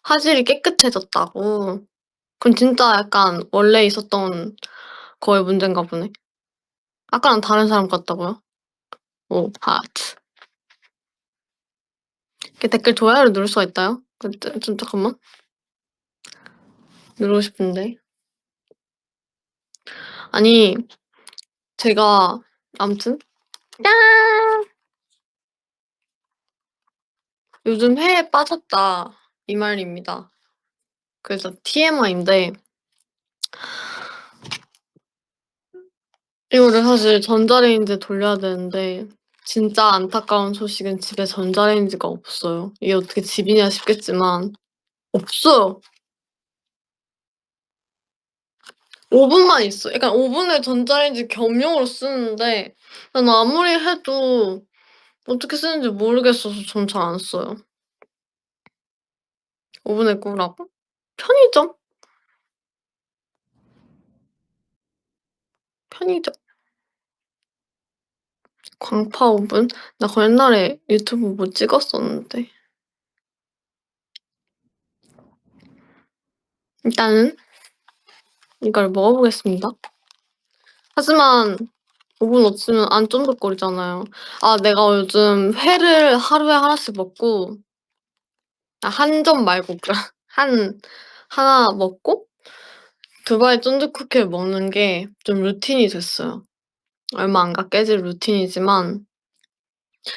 화질이 깨끗해졌다고? 그럼 진짜 약간 원래 있었던 거의 문제인가 보네. 아까랑 다른 사람 같다고요? 오 하트. 이렇게 댓글 좋아요를 누를 수가 있다요? 좀 잠깐만. 누르고 싶은데. 아니 제가 아무튼 짠! 요즘 회에 빠졌다 이 말입니다. 그래서 TMI인데 이거를 사실 전자레인지에 돌려야 되는데 진짜 안타까운 소식은 집에 전자레인지가 없어요. 이게 어떻게 집이냐 싶겠지만 없어요. 오븐만 있어. 그러니까 오븐을 전자레인지 겸용으로 쓰는데 난 아무리 해도 어떻게 쓰는지 모르겠어서 전 잘 안 써요. 오븐에 구우라고? 편의점? 편의점. 광파 오븐? 나 그거 옛날에 유튜브 뭐 찍었었는데. 일단은 이걸 먹어보겠습니다. 하지만 오븐 없으면 안 쫀득거리잖아요. 아 내가 요즘 회를 하루에 하나씩 먹고 한 점 말고 하나 먹고 두바이 쫀득 쿠키를 먹는 게 좀 루틴이 됐어요. 얼마 안 가 깨질 루틴이지만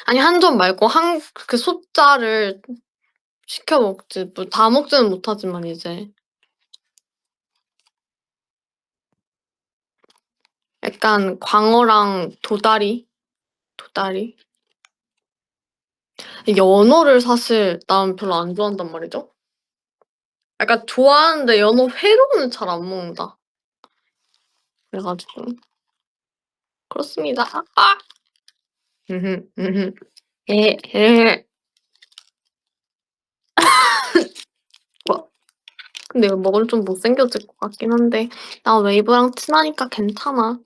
아니 한 점 말고 그 소짜를 시켜 먹지 뭐 다 먹지는 못하지만 이제 약간 광어랑 도다리. 연어를 사실 난 별로 안 좋아한단 말이죠. 약간 좋아하는데 연어 회로는 잘 안 먹는다. 그래 가지고 그렇습니다. 아! 음흠, 음흠. 예. 뭐 근데 이거 먹으면 좀 못생겨질 것 같긴 한데 나 웨이브랑 친하니까 괜찮아.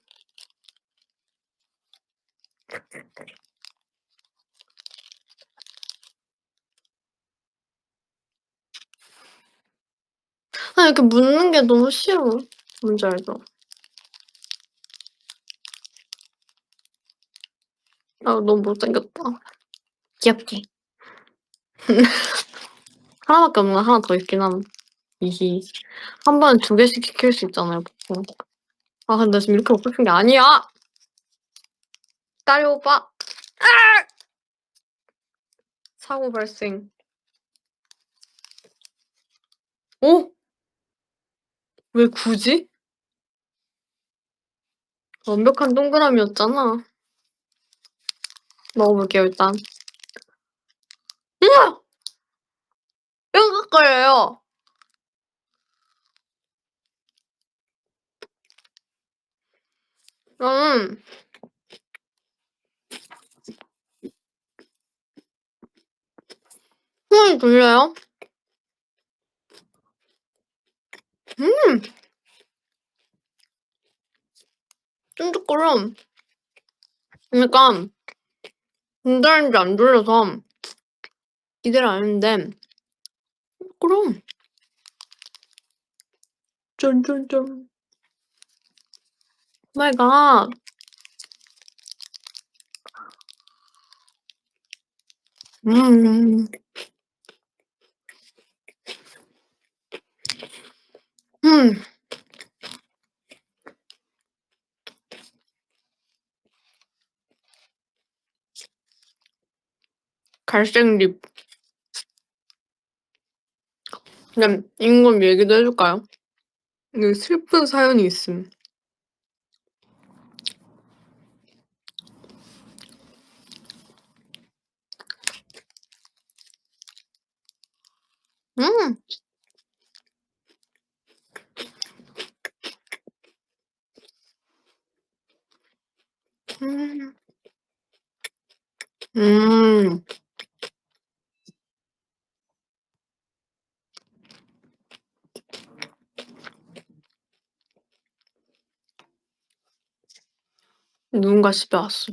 아 이렇게 묻는 게 너무 싫어. 뭔지 알죠? 아 너무 못생겼다. 귀엽지? 하나밖에 없는 거 하나 더 있긴 함. 이히. 한 번에 2개씩 시킬 수 있잖아요 보통. 아 근데 지금 이렇게 먹고 싶은 게 아니야! 기다려봐. 사고 발생. 어? 왜 굳이? 완벽한 동그라미였잖아. 먹어볼게요 일단. 우와! 뾰족거려요. 음. 소리 들려요? 음. 쫀득거려. 그러니까 전자레인지 안 돌려서 기대를 안 했는데 그럼 쫀쫀쫀. 마이 갓. 음. 음. 갈색립. 그냥 이건 얘기도 해줄까요? 이게 슬픈 사연이 있음. 음. 음. 음. 누군가 집에 왔어.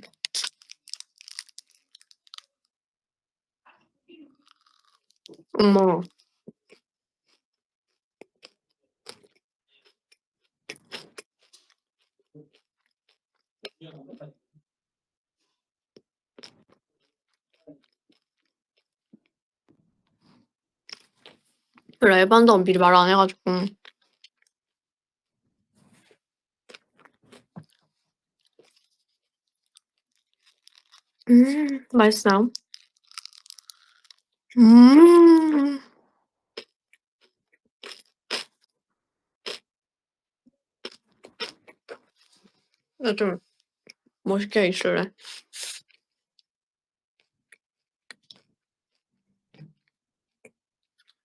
어머. 라이브 한다고 미리 말 안 해 가지고. 맛있어요? 음. 나 좀 멋있게 있을래.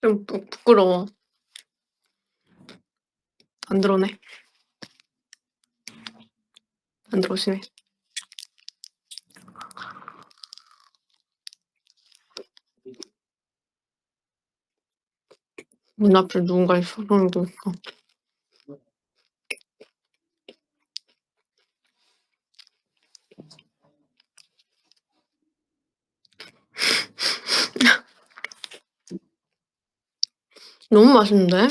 좀 부끄러워. 안 들어오네. 안 들어오시네. 문 앞에 누군가 있어. 소름 돋았어. 너무 맛있는데?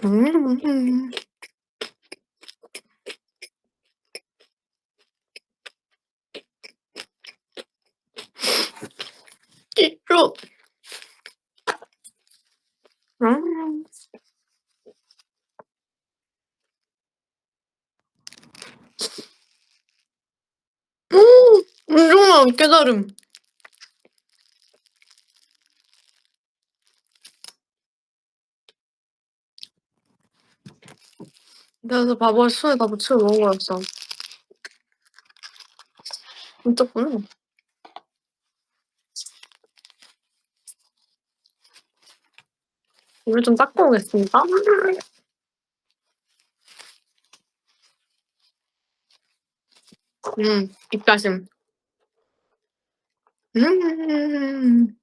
음. 찌쭉. 음. 엄청난 깨달음. 그래서 밥을 손에 다 묻히고 먹어버렸어. 진짜구나. 물을 좀 닦고 오겠습니다. 입가심. 음.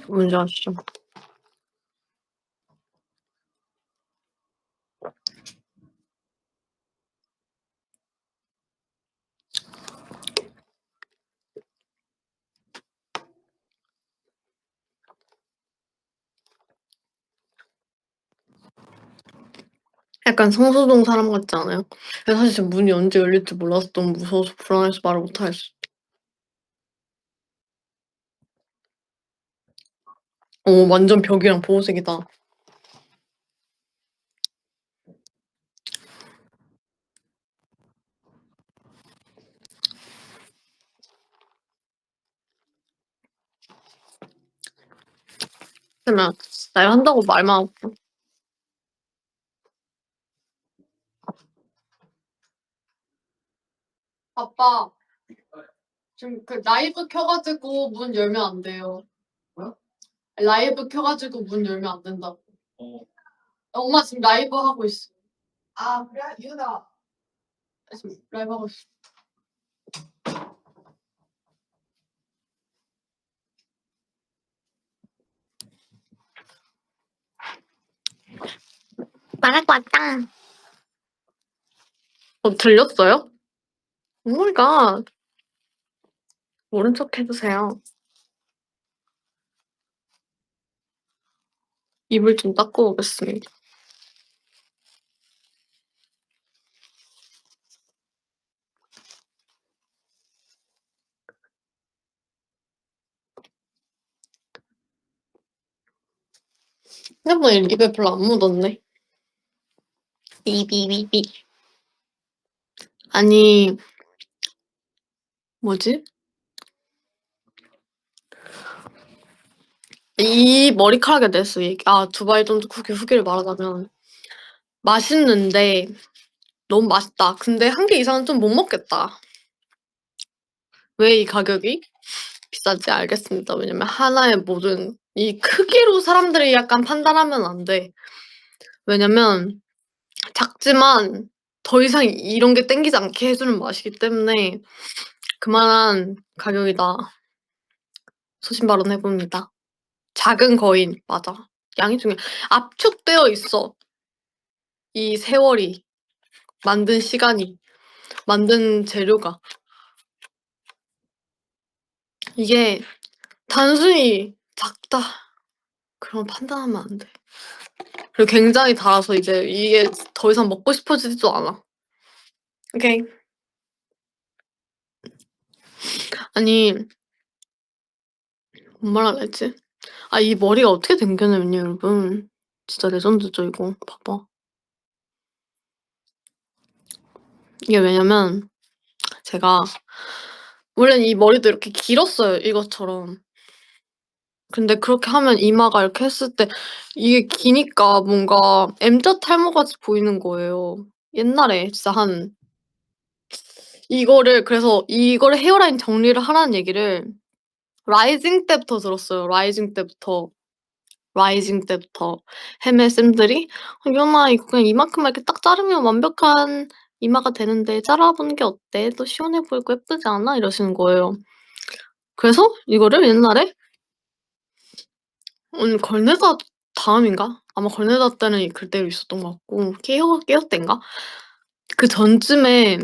뭔지 아시죠? 약간 성수동 사람 같지 않아요? 근데 사실 지금 문이 언제 열릴지 몰라서 너무 무서워서 불안해서 말을 못 하겠어. 완전 벽이랑 보호색이다. 그러면 나 한다고 말만 하고. 아빠, 지금 그 라이브 켜가지고 문 열면 안 돼요. 뭐야? 라이브 켜가지고 문 열면 안 된다고. 엄마 지금 라이브 하고 있어. 아, 그래? 유나. 지금 라이브 하고 있어. 말할 거 같다. 들렸어요? 오마이갓. 모른 척 해주세요. 입을 좀 닦고 오겠습니다. 생각보다 입에 별로 안 묻었네. 비비비비. 아니, 뭐지? 이 머리카락에 대해서 두바이 돈트 쿠키 후기를 말하자면 맛있는데 너무 맛있다. 근데 한 개 이상은 좀 못 먹겠다. 왜 이 가격이 비싼지 알겠습니다. 왜냐면 하나의 모든 이 크기로 사람들이 약간 판단하면 안 돼. 왜냐면 작지만 더 이상 이런 게 땡기지 않게 해주는 맛이기 때문에 그만한 가격이다. 소신 발언해 봅니다. 작은 거인 맞아. 양이 중요 압축되어 있어. 이 세월이 만든 시간이 만든 재료가. 이게 단순히 작다 그런 판단하면 안 돼. 그리고 굉장히 달아서 이제 이게 더 이상 먹고 싶어지지도 않아. 오케이. 아니 뭔 말하려 했지? 아 이 머리가 어떻게 된 거냐면요 여러분. 진짜 레전드죠 이거. 봐봐. 이게 왜냐면 제가 원래는 이 머리도 이렇게 길었어요 이것처럼. 근데 그렇게 하면 이마가 이렇게 했을 때 이게 기니까 뭔가 M자 탈모같이 보이는 거예요. 옛날에 진짜 한 이거를 그래서 이거를 헤어라인 정리를 하라는 얘기를 라이징 때부터 들었어요. 라이징 때부터. 라이징 때부터 헤매 쌤들이 "어 유연아 이거 그냥 이만큼만 이렇게 딱 자르면 완벽한 이마가 되는데 잘라 보는 게 어때? 또 시원해 보이고 예쁘지 않아?" 이러시는 거예요. 그래서 이거를 옛날에 걸네다 다음인가? 아마 걸네다 때는 그때로 있었던 것 같고 깨어 땐가? 그 전쯤에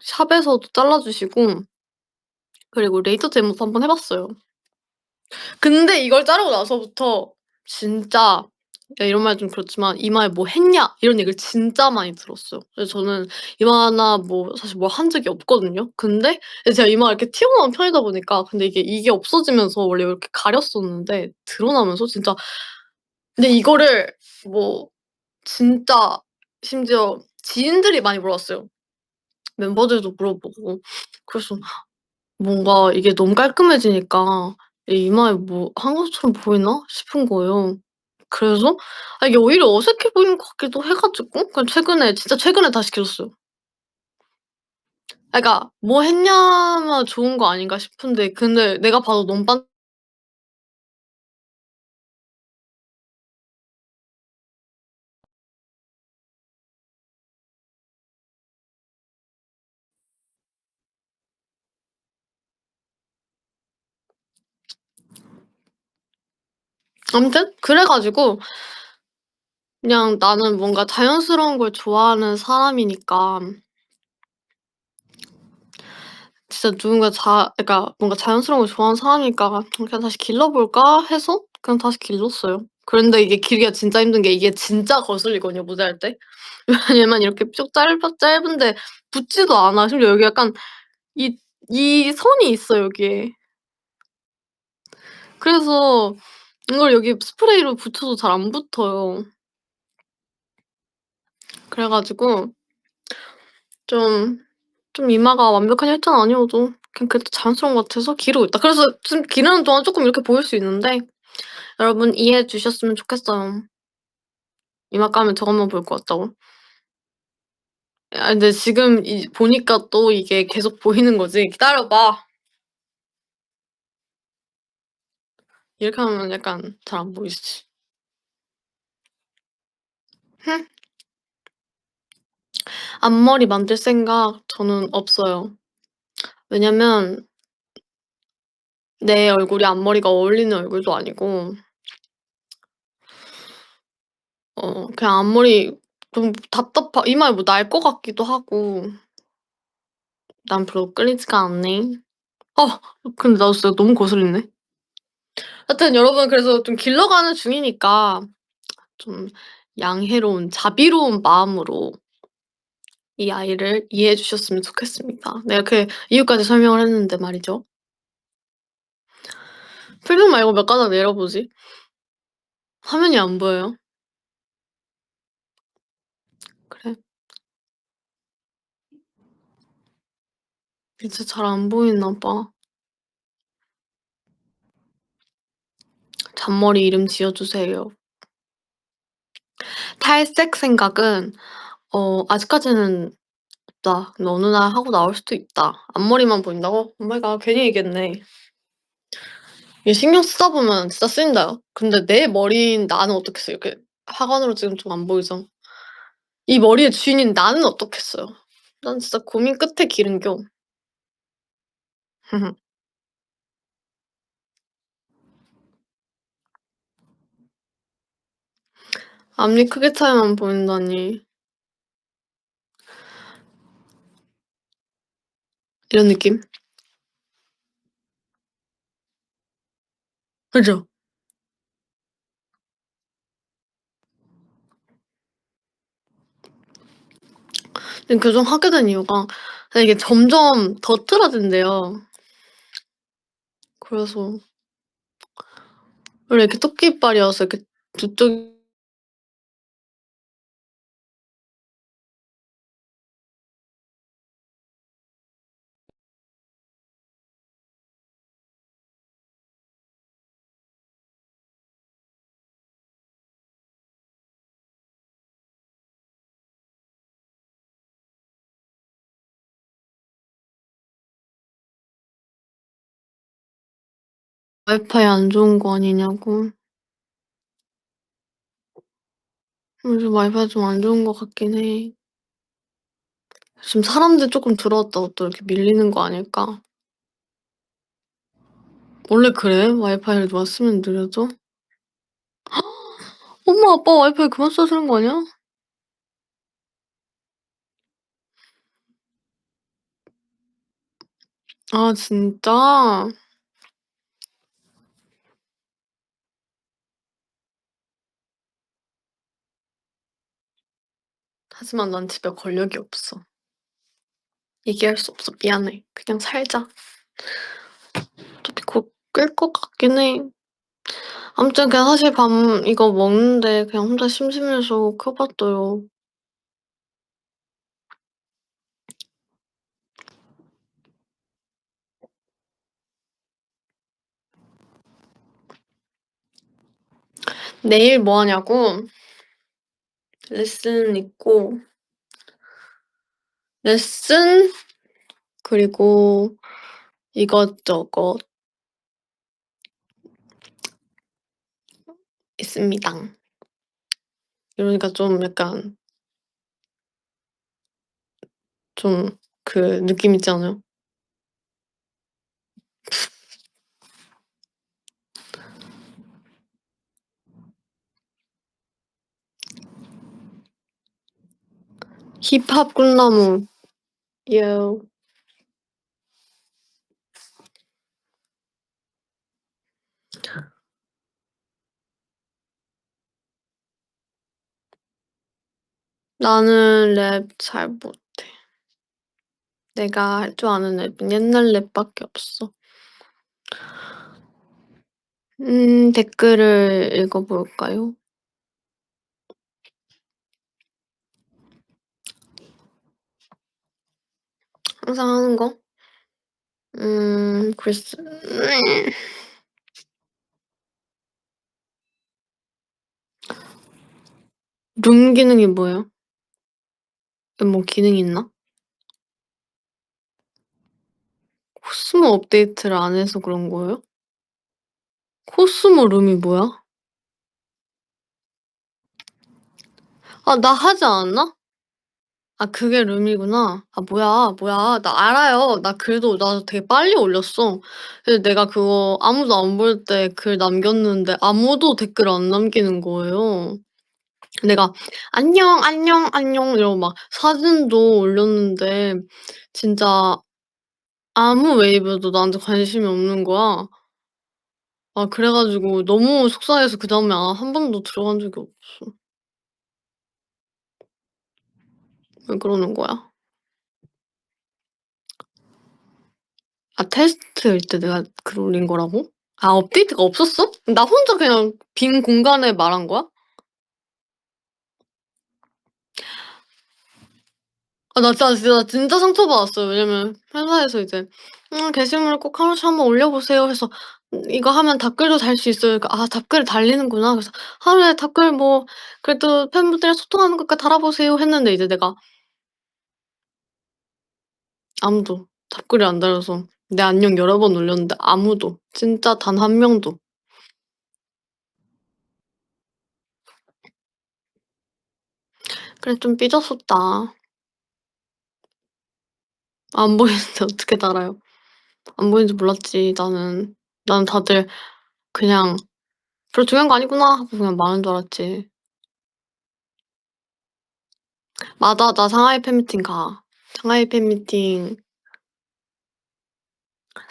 샵에서도 잘라 주시고 그리고 레이저 제모도 1번 해 봤어요. 근데 이걸 자르고 나서부터 진짜 야 이런 말 좀 그렇지만 "이마에 뭐 했냐?" 이런 얘기를 진짜 많이 들었어요. 그래서 저는 이마나 뭐 사실 뭐 한 적이 없거든요. 근데 이제 제가 이마가 이렇게 튀어나온 편이다 보니까 근데 이게 없어지면서 원래 이렇게 가렸었는데 드러나면서 진짜 근데 이거를 뭐 진짜 심지어 지인들이 많이 물어봤어요. 멤버들도 물어보고. 그래서 뭔가 이게 너무 깔끔해지니까 이 이마에 뭐 한 것처럼 보이나 싶은 거예요. 그래서 이게 오히려 어색해 보이는 것 같기도 해 가지고 그냥 최근에 진짜 최근에 다시 길렀어요. 그러니까 '뭐 했냐.'만 좋은 거 아닌가 싶은데 근데 내가 봐도 너무 빤 아무튼 그래 가지고 그냥 나는 뭔가 자연스러운 걸 좋아하는 사람이니까 진짜 누군가 그러니까 뭔가 자연스러운 걸 좋아하는 사람이니까 '그냥 다시 길러 볼까?' 해서 그냥 다시 길렀어요. 그런데 이게 길기가 진짜 힘든 게 이게 진짜 거슬리거든요 모자랄 때. 왜냐면 이렇게 쭉 짧은데 붙지도 않아. 심지어 여기 약간 이 선이 있어 여기에. 그래서 이걸 여기 스프레이로 붙여도 잘 안 붙어요. 그래 가지고 좀 이마가 완벽한 혈전 아니어도 그냥 그래도 자연스러운 것 같아서 기르고 있다. 그래서 좀 기르는 동안 쪼끔 이렇게 보일 수 있는데 여러분 이해해 주셨으면 좋겠어요. 이마 까면 저것만 보일 것 같다고. 근데 지금 보니까 또 이게 계속 보이는 거지. 기다려 봐. 이렇게 하면 약간 잘 안 보이지. 흠. 앞머리 만들 생각 저는 없어요. 왜냐면 내 얼굴이 앞머리가 어울리는 얼굴도 아니고 그냥 앞머리 좀 이마에 뭐 날 것 같기도 하고 난 별로 끌리지가 않네. 어 근데 나도 진짜 너무 거슬리네. 하여튼 여러분 그래서 좀 길러가는 중이니까 좀 양해로운 자비로운 마음으로 이 아이를 이해해 주셨으면 좋겠습니다. 내가 이렇게 이유까지 설명을 했는데 말이죠. 풀屏 말고 몇 가닥 내려 보지. 화면이 안 보여요. 그래. 이제 잘 안 보이나 봐. 잔머리 이름 지어 주세요. 탈색 생각은 아직까지는 없다. 근데 어느 날 하고 나올 수도 있다. 앞머리만 보인다고? 오 마이 갓 괜히 얘기했네. 이게 신경 쓰다 보면 진짜 쓰인다요. 근데 내 머리인 나는 어떻겠어요. 이렇게 화관으로 지금 좀 안 보이죠? 이 머리의 주인인 나는 어떻겠어요. 난 진짜 고민 끝에 기른겨. 앞니 크기 차이만 보인다니. 이런 느낌? 그죠? 근데 교정하게 된 이유가 이게 점점 더 틀어진대요. 그래서 원래 이렇게 토끼이빨이어서 이렇게 두 쪽 와이파이 안 좋은 거 아니냐고. 요즘 와이파이 좀 안 좋은 것 같긴 해. 지금 사람들 쪼끔 들어왔다고 또 이렇게 밀리는 거 아닐까? 원래 그래? 와이파이를 누가 쓰면 느려져? 엄마 아빠 와이파이 그만 써야 되는 거 아니야? 아 진짜? 하지만 난 집에 권력이 없어. 얘기할 수 없어. 미안해. 그냥 살자. 어차피 곧 끌 것 같긴 해. 아무튼 그냥 사실 밥 이거 먹는데 그냥 혼자 심심해서 켜 봤어요. 내일 뭐 하냐고? 레슨 있고 레슨 그리고 이것저것 있습니다. 이러니까 좀 약간 좀 그 느낌 있지 않아요? 힙합 꿈나무. 요. 나는 랩 잘 못해. 내가 할 줄 아는 랩은 옛날 랩밖에 없어. 댓글을 읽어 볼까요? 항상 하는 거? 글쎄 룸 기능이 뭐예요? 뭐 기능이 있나? 코스모 업데이트를 안 해서 그런 거예요? 코스모 룸이 뭐야? 아 나 하지 않았나? 아 그게 룸이구나. 아 뭐야. 나 알아요. 나 글도 나 되게 빨리 올렸어. 근데 내가 그거 아무도 안 볼 때 글 남겼는데 아무도 댓글 안 남기는 거예요. 내가 "안녕, 안녕, 안녕." 이러고 막 사진도 올렸는데 진짜 아무 웨이브도 나한테 관심이 없는 거야. 아 그래 가지고 너무 속상해서 그다음에 한 번도 들어간 적이 없어. 왜 그러는 거야? 아 테스트일 때 내가 글 올린 거라고? 아 업데이트가 없었어? 나 혼자 그냥 빈 공간에 말한 거야? 아 나 진짜 상처받았어요. 왜냐면 회사에서 이제 게시물을 꼭 하루씩 한번 올려보세요." 해서 "이거 하면 답글도 달 수 있어요." 그러니까 '아 답글을 달리는구나.' 그래서 "하루에 답글 뭐 그래도 팬분들이랑 소통하는 것까지 달아보세요." 했는데 이제 내가 아무도 답글을 안 달아서 내 안녕 여러 번 올렸는데 아무도 진짜 단 한 명도. 그래 좀 삐졌었다. 안 보이는데 어떻게 달아요. 안 보이는지 몰랐지 나는. 나는 다들 그냥 '별로 중요한 거 아니구나.' 하고 그냥 마는 줄 알았지. 맞아. 나 상하이 팬미팅 가. 상하이 팬미팅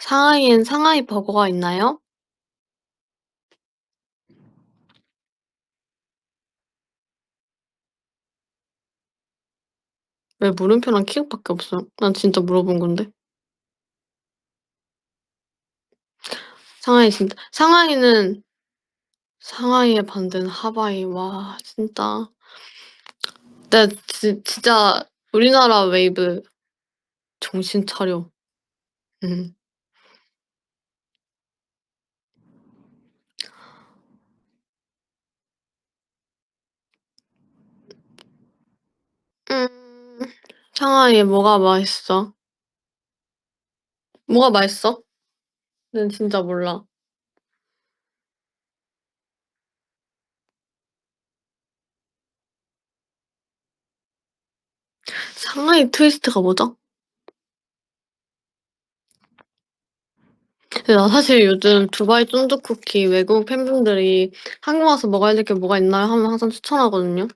상하이엔 상하이 버거가 있나요? 왜 물음표랑 키읔밖에 없어? 난 진짜 물어본 건데. 상하이 진짜 상하이의 반대는 하와이. 와 진짜 진짜 우리나라 웨이브 정신 차려. 음. 음. 상하이에 뭐가 맛있어? 뭐가 맛있어? 난 진짜 몰라. 상하이 트위스트가 뭐죠? 근데 나 사실 요즘 두바이 쫀득 쿠키 외국 팬분들이 "한국 와서 먹어야 될 게 뭐가 있나요?" 하면 항상 추천하거든요.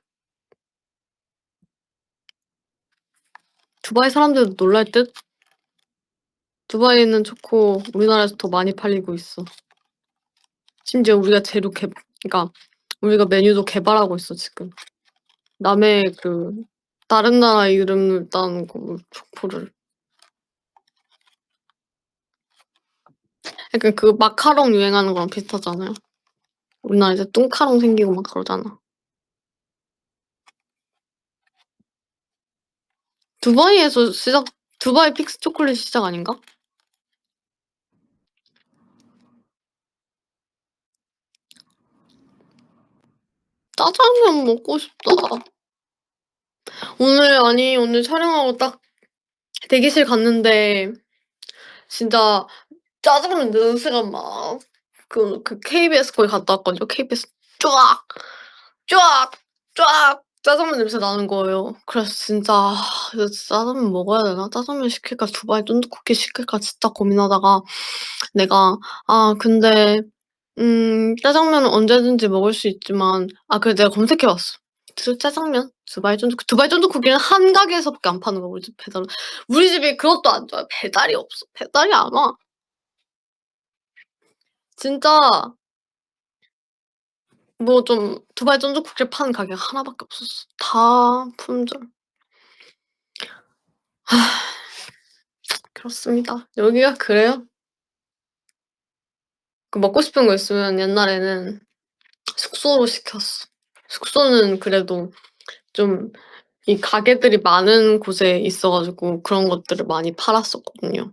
두바이 사람들도 놀랄 듯? 두바이에 있는 초코 우리나라에서 더 많이 팔리고 있어. 심지어 우리가 재료 개 그러니까 우리가 메뉴도 개발하고 있어 지금. 남의 그 다른 나라 이름을 따는 거 초코를. 약간 그 마카롱 유행하는 거랑 비슷하잖아요. 우리나라 이제 뚱카롱 생기고 막 그러잖아. 두바이에서 시작 두바이 픽스 초콜릿이 시작 아닌가? 짜장면 먹고 싶다. 오늘 촬영하고 딱 대기실 갔는데 진짜 짜장면 냄새가 막 KBS 거기 갔다 왔거든요. KBS 쫙, 쫙, 쫙 짜장면 냄새 나는 거예요. 그래서 진짜 '이거 짜장면 먹어야 되나? 짜장면 시킬까? 두바이 쫀득쿠키 시킬까?' 진짜 고민하다가 내가 '아 근데 짜장면은 언제든지 먹을 수 있지만' 그래 내가 검색해 봤어. 짜장면 두바이 쫀득쿠키는 한 가게에서밖에 안 파는 거야 우리 집 배달은. 우리 집이 그것도 안 좋아요. 배달이 없어. 배달이 안 와. 진짜 뭐 좀 두바이 쫀득쿠키를 파는 가게가 하나밖에 없었어. 다 품절. 그렇습니다. 여기가 그래요. 그 먹고 싶은 거 있으면 옛날에는 숙소로 시켰어. 숙소는 그래도 좀 이 가게들이 많은 곳에 있어 가지고 그런 것들을 많이 팔았었거든요.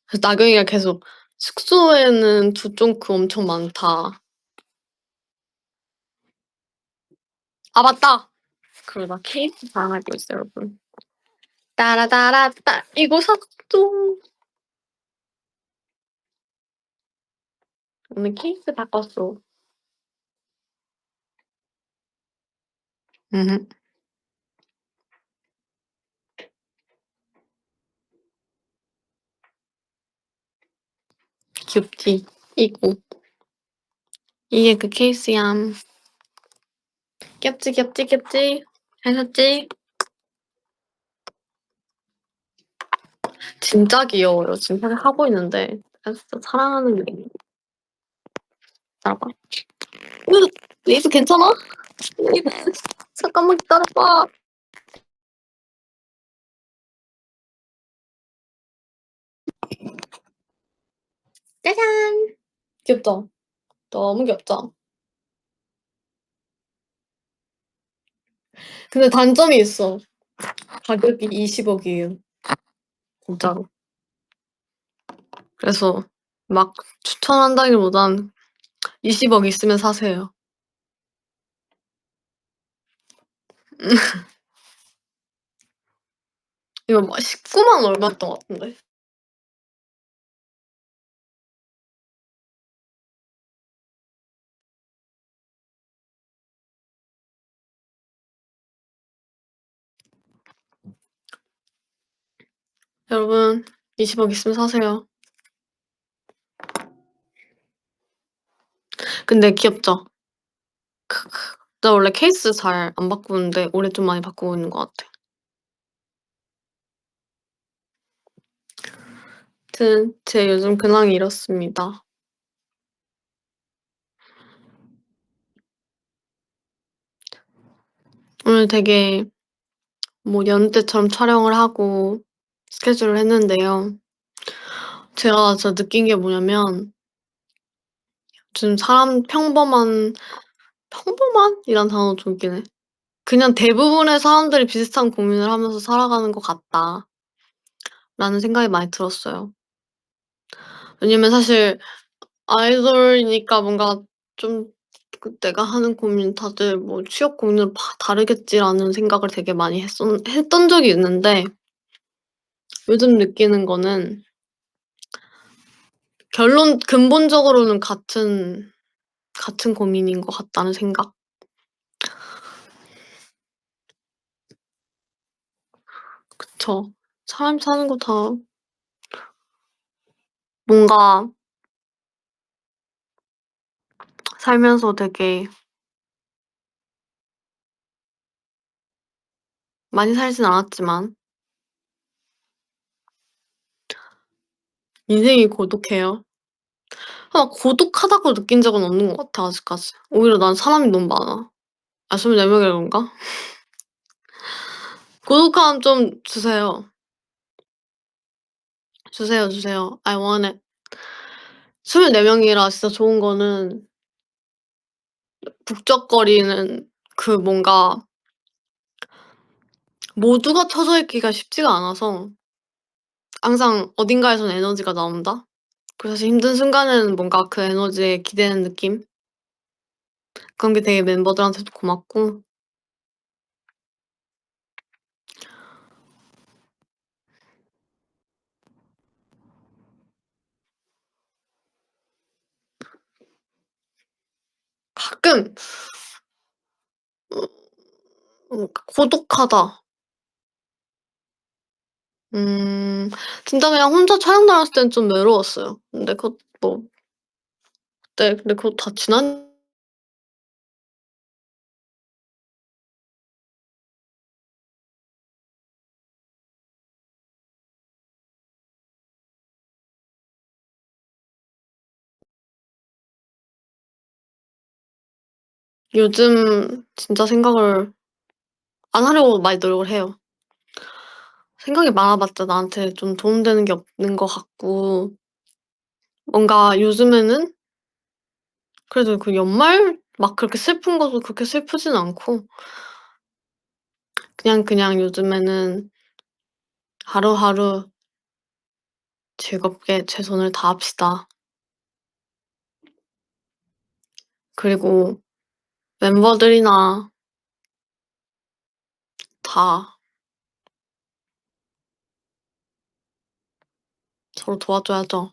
그래서 나경이가 계속 "숙소에는 두쫑크 엄청 많다." 맞다. 그리고 나 케이크 자랑할 거 있어요 여러분. 따라따라따 이거 샀죠. 오늘 케이크 바꿨어. 음음. 귀엽지? 이거. 이게 그 케이스얌. 귀엽지, 귀엽지, 귀엽지? 잘 샀지? 진짜 귀여워요. 지금 사실 하고 있는데 제가 진짜 사랑하는 게 기다려봐. 레이스 괜찮아? 레이스 잠깐만 기다려봐. 짜잔. 귀엽죠? 너무 귀엽죠? 근데 단점이 있어. 가격이 20억이에요. 진짜로. 그래서 막 추천한다기보단 20억 있으면 사세요. 이거 막 19만 얼마였던 것 같은데. 여러분 20억 있으면 사세요. 근데 귀엽죠? 크크. 나 원래 케이스 잘 안 바꾸는데 올해 좀 많이 바꾸고 있는 것 같아. 아무튼 제 요즘 근황이 이렇습니다. 오늘 되게 뭐 여느 때처럼 촬영을 하고 스케줄을 했는데요. 제가 진짜 느낀 게 뭐냐면 요즘 사람 평범한이란 단어 좀 웃기네. 그냥 '대부분의 사람들이 비슷한 고민을 하면서 살아가는 것 같다.'라는 생각이 많이 들었어요. 왜냐면 사실 아이돌이니까 뭔가 좀 내가 하는 고민 다들 뭐 '취업 고민은 다 다르겠지.'라는 생각을 되게 많이 했던 적이 있는데 요즘 느끼는 거는 근본적으로는 같은 고민인 것 같다는 생각? 그쵸. 사람 사는 거 다 뭔가 살면서 되게 많이 살진 않았지만 인생이 고독해요. 고독하다고 느낀 적은 없는 것 같아 아직까지. 오히려 난 사람이 너무 많아. 24 명이라 그런가? 고독함 좀 주세요. 주세요, 주세요. I want it. 24 명이라 진짜 좋은 거는 북적거리는 그 뭔가 모두가 쳐져 있기가 쉽지가 않아서 항상 어딘가에선 에너지가 나온다? 그래서 힘든 순간에는 뭔가 그 에너지에 기대는 느낌? 그런 게 되게 멤버들한테도 고맙고 가끔 고독하다. 음 진짜 그냥 혼자 촬영 다녔을 땐 좀 외로웠어요. 근데 그것 뭐 근데 그거 다 지난 요즘 진짜 생각을 안 하려고 많이 노력을 해요. 생각이 많아봤자 나한테 좀 도움되는 게 없는 것 같고 뭔가 요즘에는 그래도 그 연말 막 그렇게 슬픈 것도 그렇게 슬프진 않고 그냥 요즘에는 하루하루 즐겁게 최선을 다합시다. 그리고 멤버들이나 다 서로 도와줘야죠.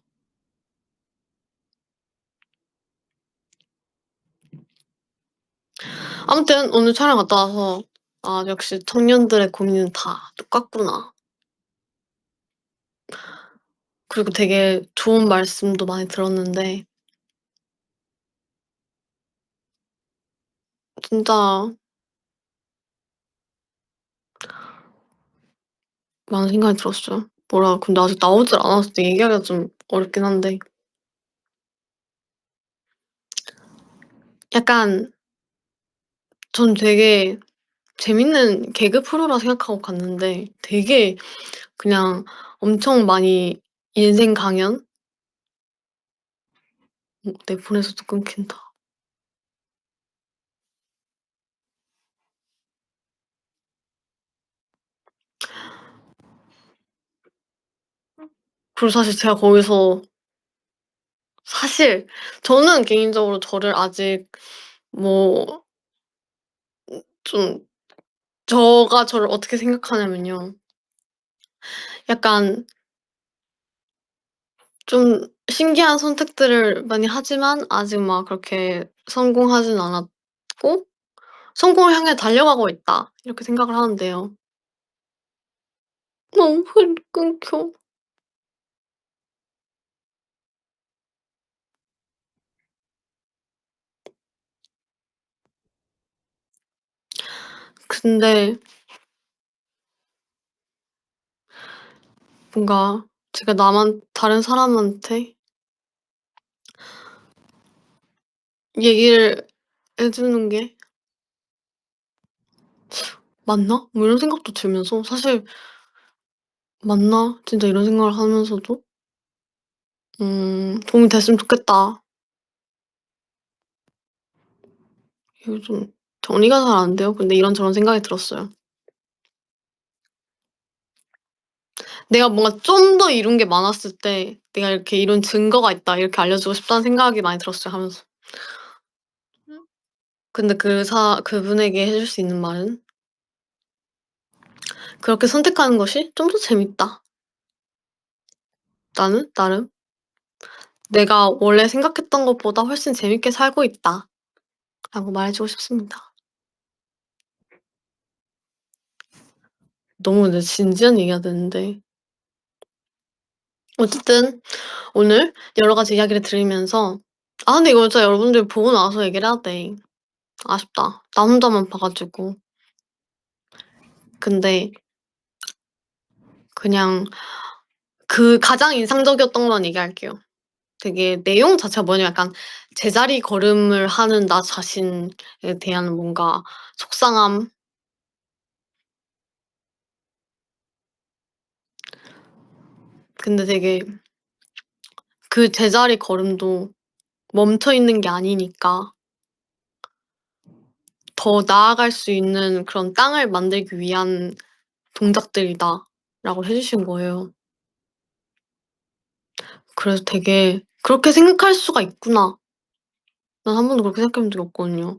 아무튼 오늘 촬영 갔다 와서 '아 역시 청년들의 고민은 다 똑같구나.' 그리고 되게 좋은 말씀도 많이 들었는데 진짜 많은 생각이 들었어요. 근데 아직 나오질 않아서 얘기하기가 좀 어렵긴 한데 약간 전 되게 재밌는 개그 프로라 생각하고 갔는데 되게 그냥 엄청 많이 인생 강연? 내 폰에서도 끊긴다. 그리고 사실 제가 거기서 사실 저는 개인적으로 저를 아직 뭐 좀 저가 저를 어떻게 생각하냐면요. 약간 좀 신기한 선택들을 많이 하지만 아직 막 그렇게 성공하진 않았고 '성공을 향해 달려가고 있다.' 이렇게 생각을 하는데요. 너무 끊겨. 근데 뭔가 제가 다른 사람한테 얘기를 해 주는 게 '맞나?' 뭐 이런 생각도 들면서 사실 '맞나?' 진짜 이런 생각을 하면서도 '도움이 됐으면 좋겠다.' 이거 좀 정리가 잘 안 돼요. 근데 이런저런 생각이 들었어요. 내가 뭔가 좀 더 이룬 게 많았을 때 '내가 이렇게 이룬 증거가 있다.' 이렇게 알려주고 싶다는 생각이 많이 들었어요 하면서. 근데 그분에게 해줄 수 있는 말은 "그렇게 선택하는 것이 좀 더 재밌다. 나는 나름 내가 원래 생각했던 것보다 훨씬 재밌게 살고 있다."라고 말해 주고 싶습니다. 너무 근데 진지한 얘기가 됐는데 어쨌든 오늘 여러 가지 이야기를 들으면서 근데 이거 진짜 여러분들이 보고 나서 얘기를 해야 돼. 아쉽다. 나 혼자만 봐 가지고. 근데 그냥 가장 인상적이었던 것만 얘기할게요. 되게 내용 자체가 뭐냐면 약간 제자리 걸음을 하는 나 자신에 대한 뭔가 속상함. 근데 되게 그 제자리 걸음도 멈춰 있는 게 아니니까 더 나아갈 수 있는 그런 땅을 만들기 위한 동작들이다라고 해 주신 거예요. 그래서 되게 '그렇게 생각할 수가 있구나.' 난 한 번도 그렇게 생각해 본 적이 없거든요.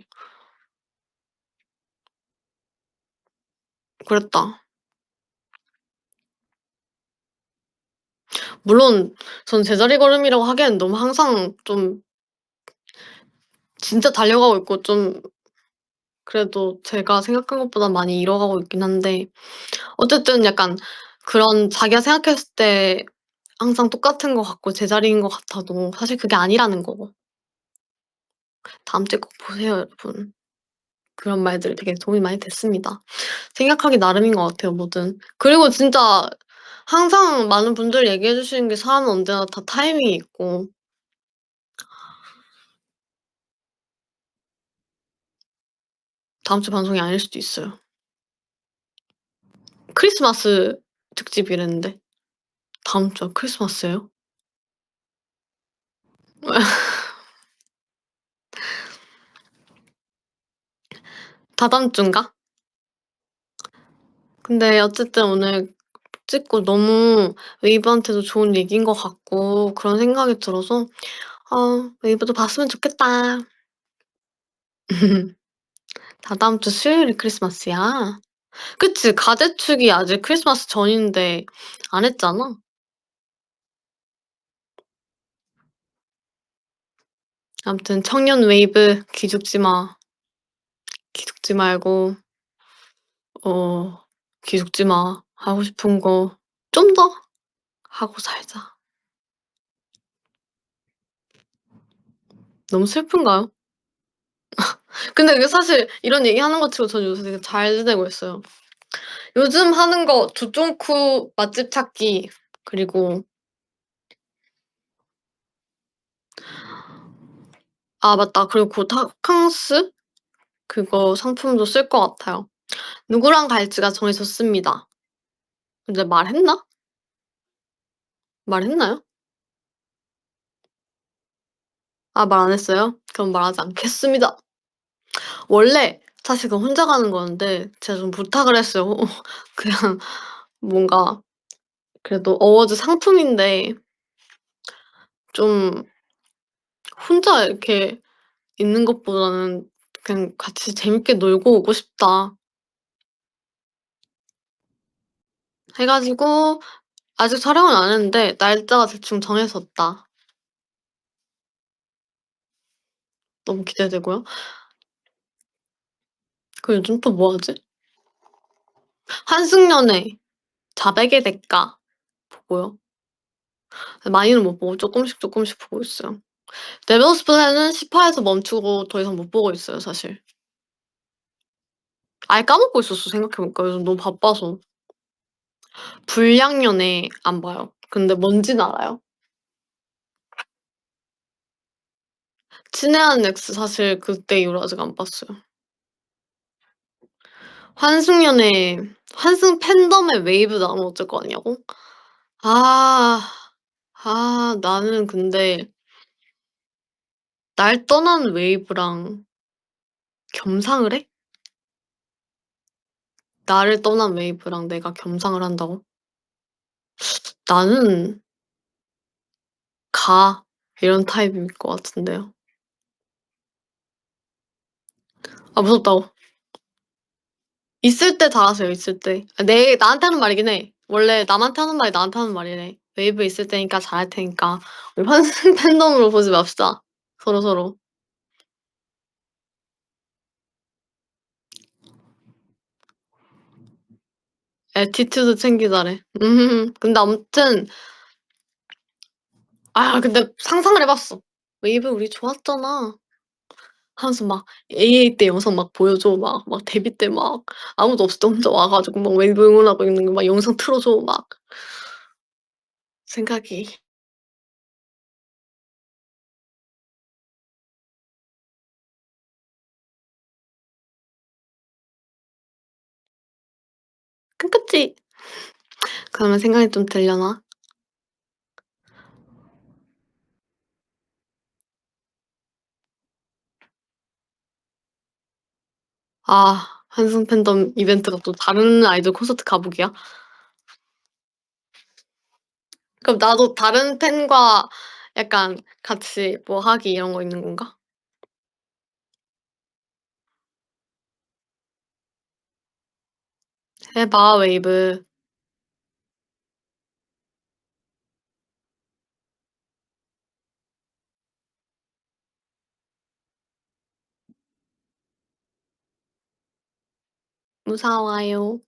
그랬다. 물론 전 제자리 걸음이라고 하기에는 너무 항상 좀 진짜 달려가고 있고 좀 그래도 제가 생각한 것보다 많이 잃어가고 있긴 한데 어쨌든 약간 그런 자기가 생각했을 때 항상 똑같은 것 같고 제자리인 것 같아도 사실 그게 아니라는 거고. 다음 주에 꼭 보세요 여러분. 그런 말들 되게 도움이 많이 됐습니다. 생각하기 나름인 것 같아요 뭐든. 그리고 진짜 항상 많은 분들이 얘기해 주시는 게 사람은 언제나 다 타이밍이 있고 다음 주 방송이 아닐 수도 있어요. 크리스마스 특집이랬는데 다음 주가 크리스마스예요? 다다음 주인가? 근데 어쨌든 오늘 찍고 너무 웨이브한테도 좋은 얘기인 것 같고 그런 생각이 들어서 '웨이브도 봤으면 좋겠다.' 다다음 주 수요일이 크리스마스야. 그치. 가재축이 아직 크리스마스 전인데 안 했잖아. 아무튼 청년 웨이브 기죽지 마. 기죽지 말고 어 기죽지 마. 하고 싶은 거 좀 더 하고 살자. 너무 슬픈가요? 근데 이게 사실 이런 얘기하는 거 치고 저는 요새 되게 잘 지내고 있어요. 요즘 하는 거 조쫑쿠 맛집 찾기 그리고 맞다. 그리고 곧 호캉스 그거 상품도 쓸 것 같아요. 누구랑 갈지가 정해졌습니다. 근데 말했나? 말했나요? 말 안 했어요? 그럼 말하지 않겠습니다. 원래 사실 그거 혼자 가는 거였는데 제가 좀 부탁을 했어요. 그냥 뭔가 그래도 어워즈 상품인데 좀 혼자 이렇게 있는 것보다는 그냥 같이 재밌게 놀고 오고 싶다 해 가지고 아직 촬영은 안 했는데 날짜가 대충 정해졌다. 너무 기대되고요. 그리고 요즘 또 뭐 하지? 한승연애 자백의 대가 보고요. 많이는 못 보고 쪼끔씩 보고 있어요. 데vil's plan은 10 화에서 멈추고 더 이상 못 보고 있어요 사실. 아예 까먹고 있었어 생각해 보니까 요즘 너무 바빠서. 불량연애 안 봐요. 근데 뭔지는 알아요. 친애하는 엑스 사실 그때 이후로 아직 안 봤어요. 환승연애 환승 팬덤의 웨이브 나오면 어쩔 거 아니냐고? 아. 나는 근데 날 떠난 웨이브랑 겸상을 해? 나를 떠난 웨이브랑 내가 겸상을 한다고? 나는 가 이런 타입일 것 같은데요. 아 무섭다고. 있을 때 다 하세요, 있을 때. 내 나한테 하는 말이긴 해. 원래 남한테 하는 말이 나한테 하는 말이래. "웨이브 있을 때니까 잘할 테니까 우리 환승 팬덤으로 보지 맙시다, 서로서로." 애티튜드 챙기자래. 근데 아무튼 근데 상상을 해 봤어. "웨이브 우리 좋았잖아." 하면서 막 AA 때 영상 막 보여줘. 막 데뷔 때 막 아무도 없을 때 혼자 와 가지고 막 웨이브 응원하고 있는 거 막 영상 틀어 줘 막 생각이 끔찍지. 그러면 생각이 좀 들려나? 한승 팬덤 이벤트가 또 다른 아이돌 콘서트 가보기야? 그럼 나도 다른 팬과 약간 같이 뭐 하기 이런 거 있는 건가? 해 봐, 웨이브. 무사와요.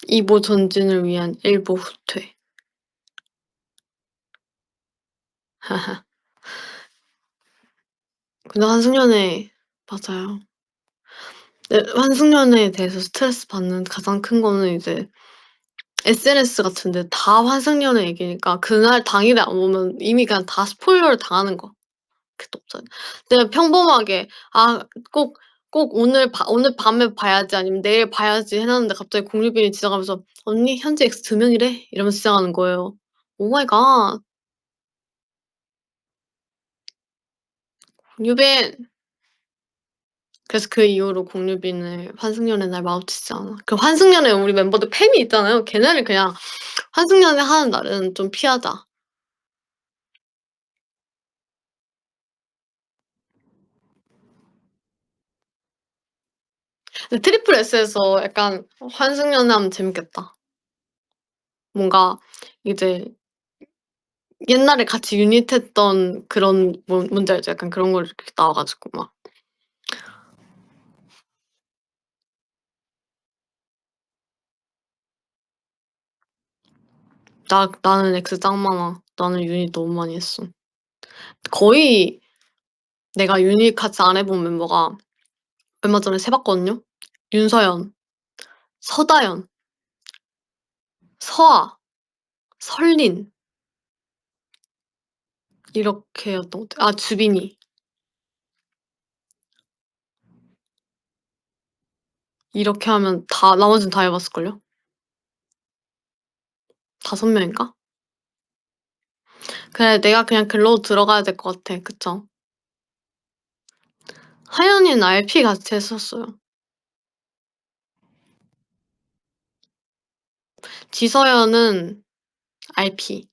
이보 전진을 위한 일보 후퇴. 근데 환승연애 맞아요. 네 환승연애에 대해서 스트레스 받는 가장 큰 거는 이제 SNS 같은 데 다 환승연애 얘기니까 그날 당일에 안 보면 이미 그냥 다 스포일러를 당하는 거. 그 독자 내가 평범하게 꼭 오늘 밤에 봐야지 아니면 내일 봐야지 해 놨는데 갑자기 공유빈이 지나가면서 "언니 현재 엑스 2 명이래." 이러면서 지나가는 거예요. 오 마이 갓. 공유빈. 그래서 그 이후로 공유빈을 환승연애 날 마주치지 않아. 그 환승연애 우리 멤버들 팬이 있잖아요. 걔네를 그냥 "환승연애 하는 날은 좀 피하자." 근데 트리플 S에서 약간 환승연애 하면 재밌겠다. 뭔가 이제 옛날에 같이 유닛했던 그런 뭔지 알죠? 약간 그런 거 이렇게 나와 가지고 막 나는 엑스 짱 많아. 나는 유닛 너무 많이 했어. 거의 내가 유닛 같이 안 해본 멤버가 얼마 전에 세 봤거든요. 윤서연, 서다연, 서아, 설린 이렇게였던 것 같아요. 주빈이. 이렇게 하면 다 나머지는 다 해 봤을걸요? 5 명인가? 그래 내가 그냥 글로 들어가야 될 것 같아. 그쵸? 하연이는 RP 같이 했었어요. 지서연은 RP.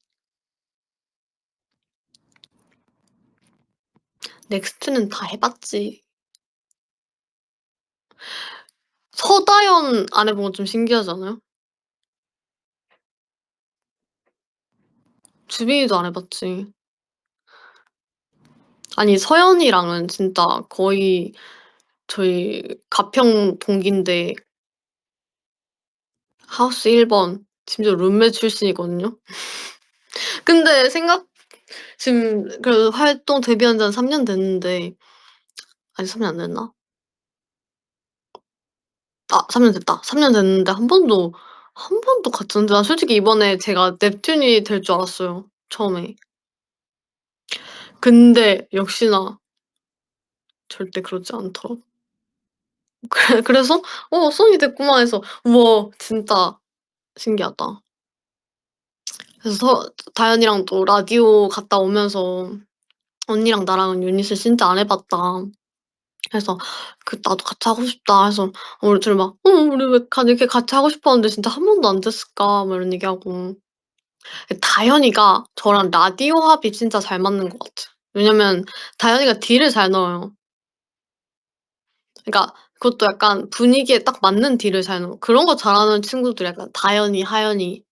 넥스트는 다 해 봤지. 서다연 안 해본 건 좀 신기하지 않아요? 주빈이도 안 해 봤지. 아니 서연이랑은 진짜 거의 저희 가평 동기인데 하우스 1번 심지어 룸메 출신이거든요. 근데 지금 그래도 활동 데뷔한 지 한 3년 됐는데 아직 3년 안 됐나? 아 3년 됐다. 3년 됐는데 한 번도 같이 난 솔직히 이번에 제가 넵튠이 될 줄 알았어요, 처음에. 근데 역시나 절대 그렇지 않더라. 그래서 '선이 됐구만.' 해서 우와 진짜 신기하다. 그래서 다현이랑 또 라디오 갔다 오면서 "언니랑 나랑은 유닛을 진짜 안 해 봤다." 해서 "나도 같이 하고 싶다." 해서 우리 둘이 막 우리 왜 이렇게 같이 하고 싶어 하는데 진짜 한 번도 안 됐을까?" 막 이런 얘기하고. 다현이가 저랑 라디오 합이 진짜 잘 맞는 것 같아요. 왜냐면 다현이가 딜을 잘 넣어요. 그러니까 그것도 약간 분위기에 딱 맞는 딜을 잘 넣어. 그런 거 잘하는 친구들이 약간 다현이, 하현이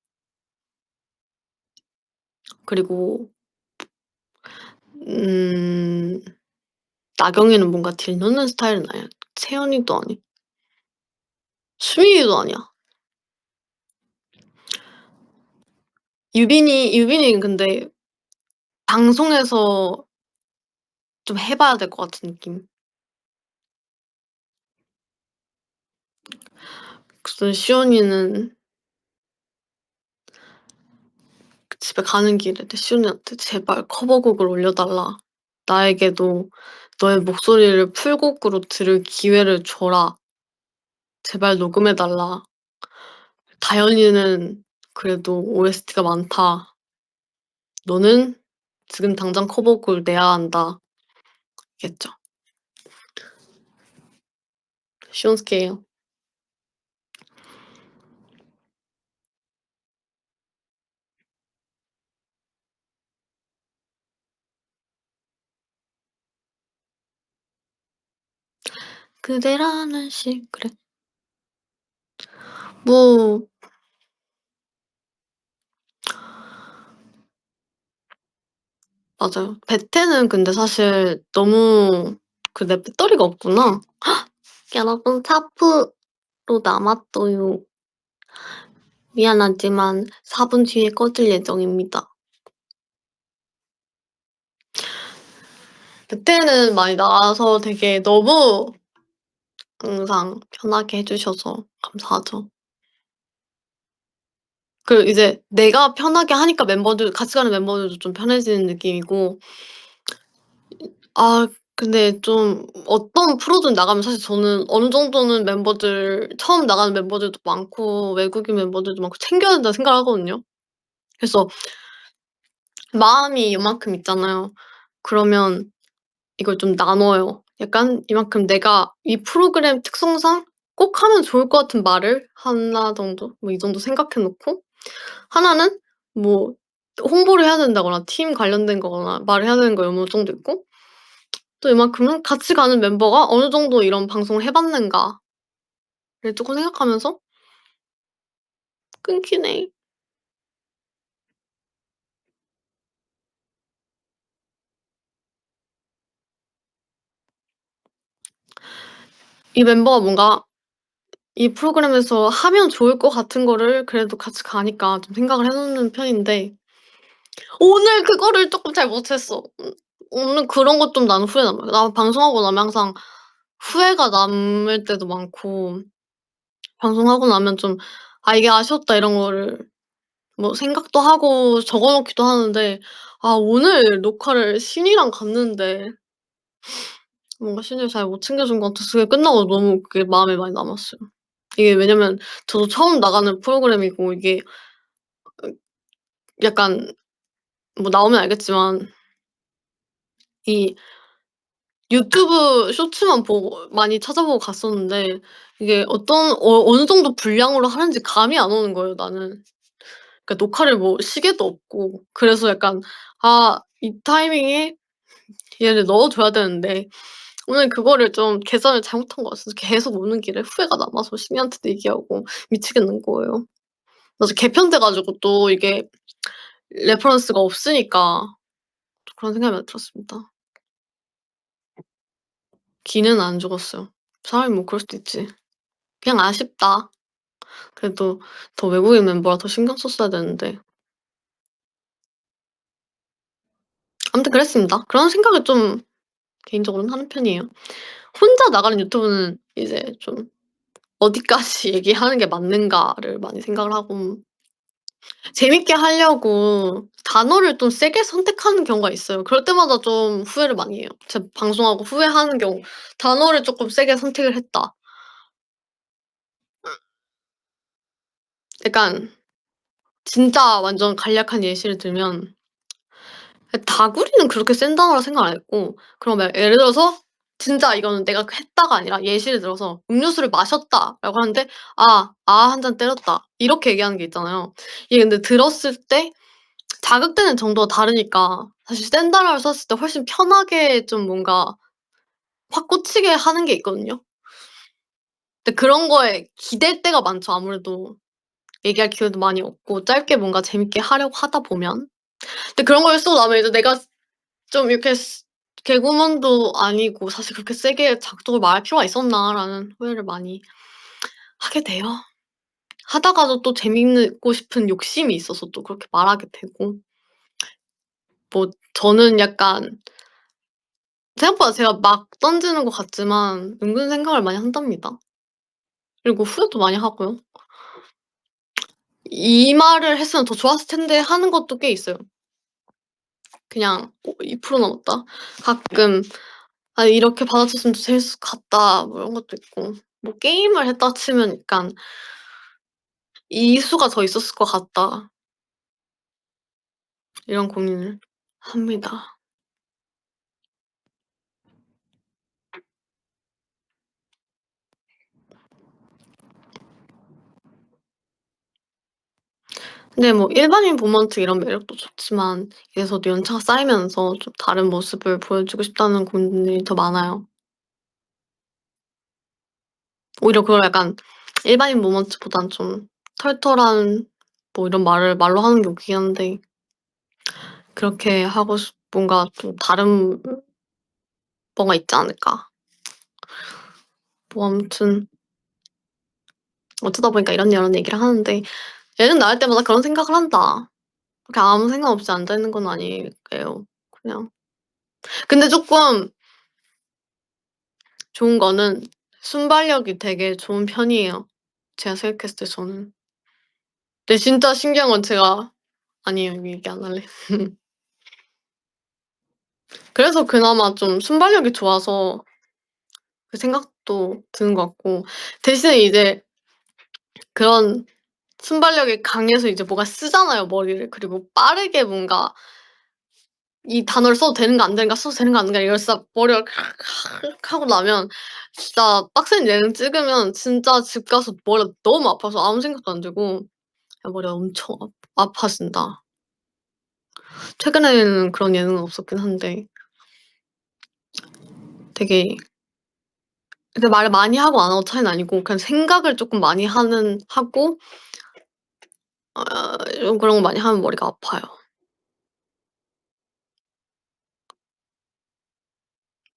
그리고 음 나경이는 뭔가 딜 넣는 스타일은 아니야. 채연이도 아니고 수민이도 아니야. 유빈이는 근데 방송에서 좀 해 봐야 될 것 같은 느낌. 그래서 시온이는 집에 가는 길에 시온이한테 "제발 커버곡을 올려 달라. 나에게도 너의 목소리를 풀곡으로 들을 기회를 줘라. 제발 녹음해 달라. 다현이는 그래도 OST가 많다. 너는 지금 당장 커버곡을 내야 한다." 겠죠. 시온스케예요. 그대라는 시그래. 뭐 맞아요. 베테는 근데 사실 너무 내 배터리가 없구나. 여러분 4% 남았어요. 미안하지만 4분 뒤에 꺼질 예정입니다. 베테는 많이 나와서 되게 너무 항상 편하게 해 주셔서 감사하죠. 그리고 이제 내가 편하게 하니까 멤버들 같이 가는 멤버들도 좀 편해지는 느낌이고 아 근데 좀 어떤 프로든 나가면 사실 저는 어느 정도는 멤버들 처음 나가는 멤버들도 많고 외국인 멤버들도 많고 챙겨야 된다고 생각을 하거든요. 그래서 마음이 요만큼 있잖아요. 그러면 이걸 좀 나눠요. 약간 이만큼 내가 이 프로그램 특성상 꼭 하면 좋을 것 같은 말을 하나 정도 뭐 이 정도 생각해 놓고 하나는 뭐 홍보를 해야 된다거나 팀 관련된 거거나 말을 해야 되는 거 어느 정도 있고 또 이만큼은 같이 가는 멤버가 어느 정도 이런 방송을 해 봤는가를 쪼끔 생각하면서 끊기네. 이 멤버가 뭔가 이 프로그램에서 하면 좋을 것 같은 거를 그래도 같이 가니까 좀 생각을 해 놓는 편인데 오늘 그거를 쪼끔 잘 못했어. 오늘 그런 것 좀 나는 후회 남아요. 나 방송하고 나면 항상 후회가 남을 때도 많고 방송하고 나면 좀 '아 이게 아쉬웠다.' 이런 거를 뭐 생각도 하고 적어 놓기도 하는데 오늘 녹화를 신이랑 갔는데 뭔가 신이를 잘 못 챙겨준 것 같아서 그게 끝나고 너무 그게 마음에 많이 남았어요. 이게 왜냐면 저도 처음 나가는 프로그램이고 이게 약간 뭐 나오면 알겠지만 이 유튜브 쇼츠만 보고 많이 찾아보고 갔었는데 이게 어느 정도 분량으로 하는지 감이 안 오는 거예요 나는. 그러니까 녹화를 뭐 시계도 없고 그래서 약간 '아 이 타이밍에 얘를 넣어 줘야 되는데' 오늘 그거를 좀 계산을 잘못한 것 같아서 계속 오는 길에 후회가 남아서 신이한테도 얘기하고 미치겠는 거예요. 그래서 개편돼 가지고 또 이게 레퍼런스가 없으니까 좀 그런 생각이 많이 들었습니다. 기는 안 죽었어요. 사람이 뭐 그럴 수도 있지. 그냥 아쉽다. 그래도 더 외국인 멤버라 더 신경 썼어야 되는데. 아무튼 그랬습니다. 그런 생각을 좀 개인적으로는 하는 편이에요. 혼자 나가는 유튜브는 이제 좀 어디까지 얘기하는 게 맞는가를 많이 생각을 하고 재밌게 하려고 단어를 좀 세게 선택하는 경우가 있어요. 그럴 때마다 좀 후회를 많이 해요. 제 방송하고 후회하는 경우. '단어를 쪼끔 세게 선택을 했다.' 약간 진짜 완전 간략한 예시를 들면 다구리는 그렇게 센 단어라 생각 안 했고 그러면 예를 들어서 진짜 이거는 내가 했다가 아니라 예시를 들어서 "음료수를 마셨다."라고 하는데 "아. 한 잔 때렸다." 이렇게 얘기하는 게 있잖아요. 이게 근데 들었을 때 자극되는 정도가 다르니까 사실 센 단어를 썼을 때 훨씬 편하게 좀 뭔가 확 꽂히게 하는 게 있거든요. 근데 그런 거에 기댈 때가 많죠 아무래도. 얘기할 기회도 많이 없고 짧게 뭔가 재밌게 하려고 하다 보면. 근데 그런 걸 쓰고 나면 이제 내가 좀 이렇게 개그우먼도 아니고 '사실 그렇게 세게 작두를 말할 필요가 있었나.'라는 후회를 많이 하게 돼요. 하다가도 또 재밌고 싶은 욕심이 있어서 또 그렇게 말하게 되고. 뭐 저는 약간 생각보다 제가 막 던지는 것 같지만 은근 생각을 많이 한답니다. 그리고 후회도 많이 하고요. '이 말을 했으면 더 좋았을 텐데.' 하는 것도 꽤 있어요. 그냥 2% 남았다. 가끔 '아 이렇게 받아쳤으면 더 재밌을 것 같다.' 뭐 이런 것도 있고. 뭐 게임을 했다 치면 약간 '이 수가 더 있었을 것 같다.' 이런 고민을 합니다. 근데 뭐 일반인 모먼트 이런 매력도 좋지만 이래서도 연차가 쌓이면서 좀 다른 모습을 보여주고 싶다는 고민들이 더 많아요. 오히려 그걸 약간 일반인 모먼트보단 좀 털털한 뭐 이런 말을 말로 하는 게 웃기긴 한데 그렇게 하고 뭔가 좀 다른 뭐가 있지 않을까. 뭐 아무튼 어쩌다 보니까 이런저런 얘기를 하는데 얘는 나올 때마다 그런 생각을 한다. 그렇게 아무 생각 없이 앉아 있는 건 아니에요 그냥. 근데 쪼끔 좋은 거는 순발력이 되게 좋은 편이에요 제가 생각했을 때 저는. 근데 진짜 신기한 건 제가 아니에요. 이거 얘기 안 할래. 그래서 그나마 좀 순발력이 좋아서 그 생각도 드는 것 같고 대신에 이제 그런 순발력이 강해서 이제 뭐가 쓰잖아요 머리를. 그리고 빠르게 뭔가 이 단어를 써도 되는가 안 되는가 써도 되는가 안 되는가 이걸 진짜 머리가 하고 나면 진짜 빡센 예능 찍으면 진짜 집 가서 머리가 너무 아파서 아무 생각도 안 들고 그냥 머리가 엄청 아파진다. 최근에는 그런 예능은 없었긴 한데 되게 근데 말을 많이 하고 안 하고 차이는 아니고 그냥 생각을 쪼끔 많이 하고 좀 그런 거 많이 하면 머리가 아파요.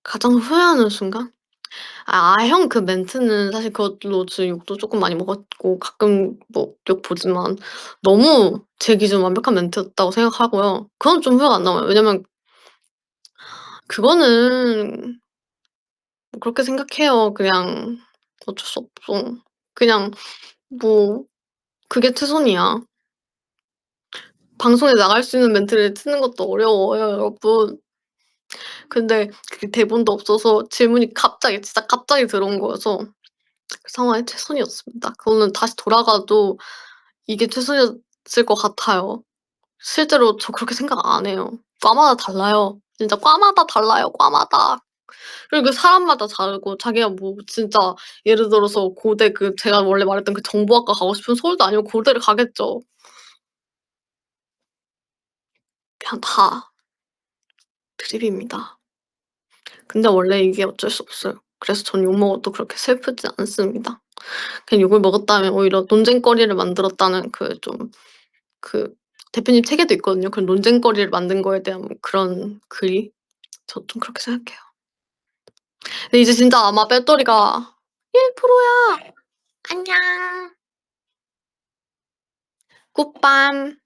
가장 후회하는 순간? 형 그 멘트는 사실 그것로 저 욕도 쪼끔 많이 먹었고 가끔 뭐 욕 보지만 너무 제 기준 완벽한 멘트였다고 생각하고요. 그건 좀 후회가 안 남아요. 왜냐면 그거는 뭐 그렇게 생각해요. 그냥 어쩔 수 없어. 그냥 뭐 그게 최선이야. 방송에 나갈 수 있는 멘트를 트는 것도 어려워요 여러분. 근데 그게 대본도 없어서 질문이 갑자기 진짜 갑자기 들어온 거여서 그 상황이 최선이었습니다. 그거는 다시 돌아가도 이게 최선이었을 것 같아요. 실제로 저 그렇게 생각 안 해요. 과마다 달라요. 진짜 과마다 달라요, 과마다. 그리고 그 사람마다 다르고 자기가 뭐 진짜 예를 들어서 고대 그 제가 원래 말했던 그 정보학과 가고 싶으면 서울도 아니고 고대를 가겠죠. 그냥 다 드립입니다. 근데 원래 이게 어쩔 수 없어요. 그래서 전 욕 먹어도 그렇게 슬프지 않습니다. 그냥 욕을 먹었다면 오히려 논쟁거리를 만들었다는 그 좀 그 대표님 책에도 있거든요. 그런 논쟁거리를 만든 거에 대한 그런 글이. 저 좀 그렇게 생각해요. 근데 이제 진짜 아마 배터리가 1% 야. 안녕. 굿밤.